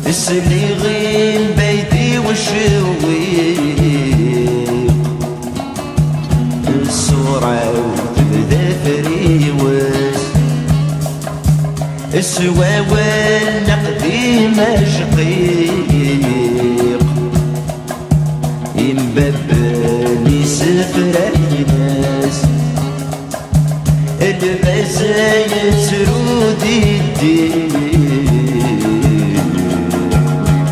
السلي غيم بيتي والشويق الصورة وتبدا فريوس السواوى النقدي مشقيق يمببني سفر الناس المزايا سرودي الدين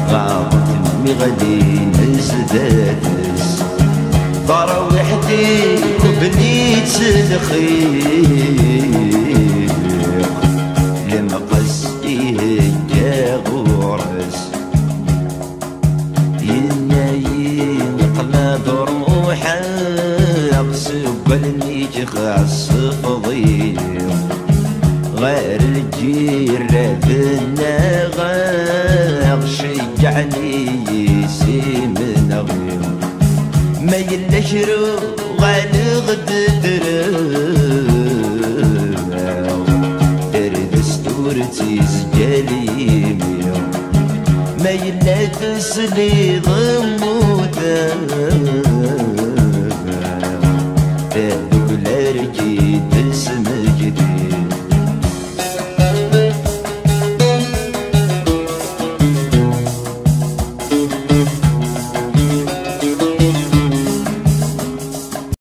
غاضتني غادي نزدادس دار وحدي وبنيت الخيق لما قصدي هجا غورس ينايم قلب روحه قبلني جخاص فضيق غير الجيرة بالنغاق شجعني يسيم نغير ما يلشرو غالي غد درد ستورتي سجالي ما يلاتس لي ضموتا